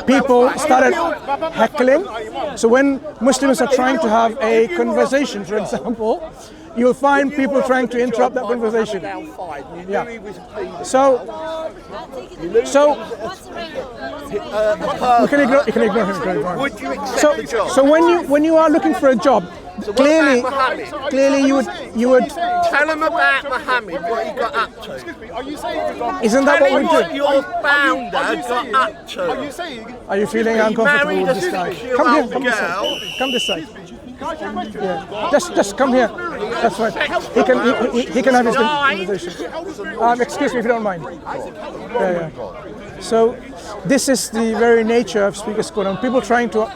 people started heckling. So when Muslims are trying to have a conversation, for example, you'll find people trying to interrupt that conversation. Yeah. So you can ignore him. Would you accept the job? So when you are looking for a job, clearly you would tell him about Muhammad, what he got up to. Isn't that what we do? What your founder got up to. Are you feeling uncomfortable married with this a guy? 6-year-old Come this girl. side. Come this side. Yeah. Just come here. That's fine. He can have his conversation. Excuse me if you don't mind. Yeah. So this is the very nature of Speaker's Corner. People trying to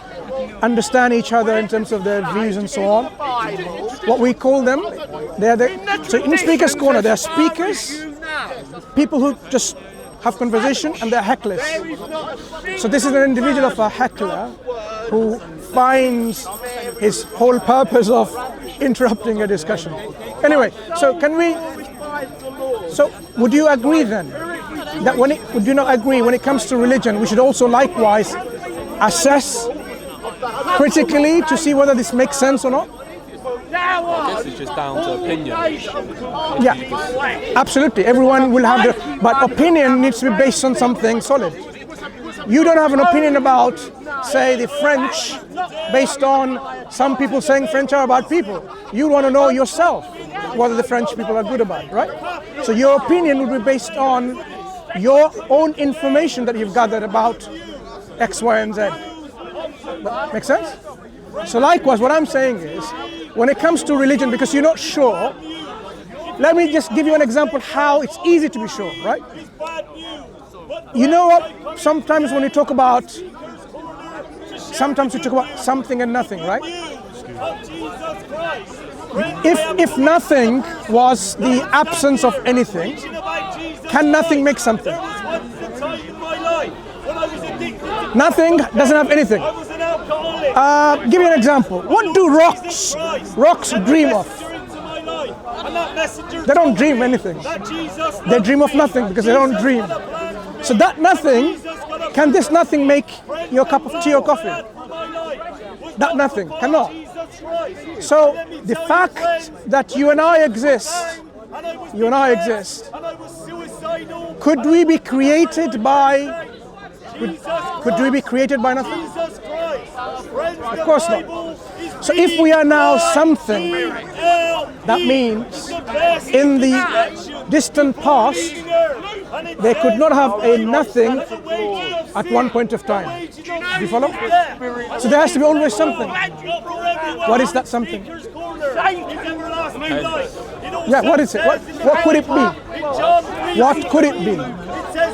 understand each other in terms of their views and so on. What we call them, so in Speaker's Corner, there are speakers, people who just have conversation, and they're hecklers. So this is an individual of a heckler who finds his whole purpose of interrupting a discussion. Anyway, so would you agree then that would you not agree when it comes to religion, we should also likewise assess critically to see whether this makes sense or not? I guess it's just down to opinion. Yeah, absolutely. Everyone will have but opinion needs to be based on something solid. You don't have an opinion about, say, the French based on some people saying French are bad people. You want to know yourself whether the French people are good or bad, right? So your opinion would be based on your own information that you've gathered about X, Y, and Z. Make sense? So likewise, what I'm saying is, when it comes to religion, because you're not sure, let me just give you an example how it's easy to be sure, right? You know what? Sometimes when we talk about something and nothing, right? If nothing was the absence of anything, can nothing make something? Nothing doesn't have anything. Give you an example. What do rocks dream of? They don't dream anything. They dream of nothing because they don't dream. So that nothing, can this nothing make your cup of tea or coffee? That nothing cannot. So the fact that you and I exist, could we be created by nothing? Of course not. So if we are now something, that means in the distant past, they could not have a nothing at one point of time. Do you follow? So there has to be always something. What is that something? Yeah, what is it? What could it be? What could it be?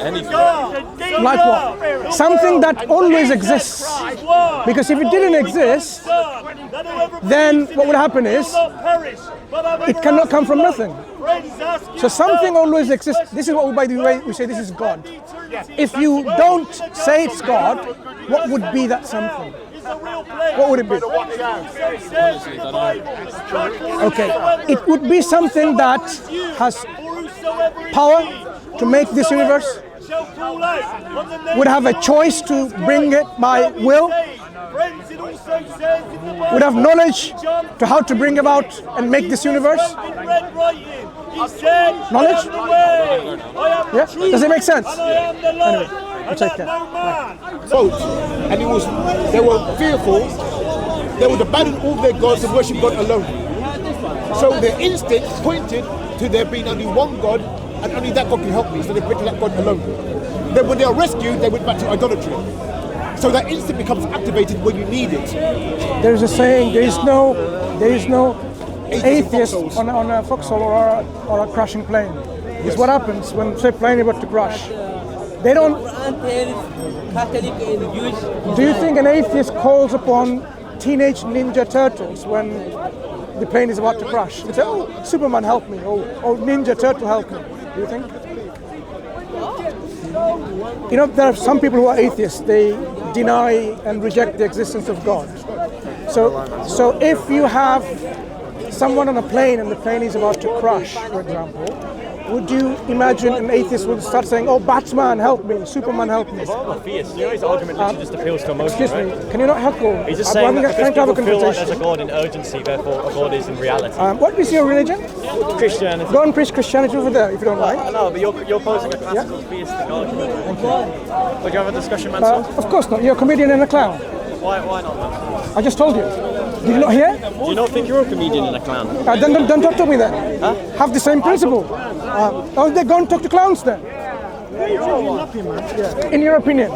Anything. Like what? Something that always exists. Because if it didn't exist, then what would happen is it cannot come from nothing. So something always exists. This is what, by the way, we say this is God. If you don't say it's God, what would be that something? What would it be? Okay, it would be something that has power to make this universe, would have a choice to bring it by will, would have knowledge to how to bring about and make this universe. Knowledge? Yeah? Does it make sense? Anyway, we'll take care. Vote, and they were fearful. They would abandon all their gods and worship God alone. So their instinct pointed to there being only one God, and only that God can help me. So they went to that God alone. Then when they are rescued, they went back to idolatry. So that instinct becomes activated when you need it. There is a saying: there is no atheist on a foxhole or a crashing plane. It's what happens when, say, plane is about to crash. They don't. Do you think an atheist calls upon Teenage Ninja Turtles when the plane is about to crash? They say, "Oh, Superman, help me!" Oh, Ninja Turtle, help me. Do you think? You know, there are some people who are atheists. They deny and reject the existence of God. So if you have someone on a plane and the plane is about to crash, for example, would you imagine an atheist would start saying, oh, Batman, help me, Superman, help me? A theist, you know, his argument literally just appeals to emotion, Excuse right? me, can you not heckle? He's just I'm saying that because trying to have a people feel like there's a conversation. God in urgency, therefore a God is in reality. What is your religion? Christianity. Go and preach Christianity over there, if you don't mind. No, but you're posing a classical theistic argument. Would you have a discussion, Mansur? Of course not. You're a comedian and a clown. Why not, Mansur? I just told you. Did you not hear? Do you not think you're a comedian and a clown? Then don't talk to me then. Huh? Have the same principle. They go and talk to clowns then. In your opinion.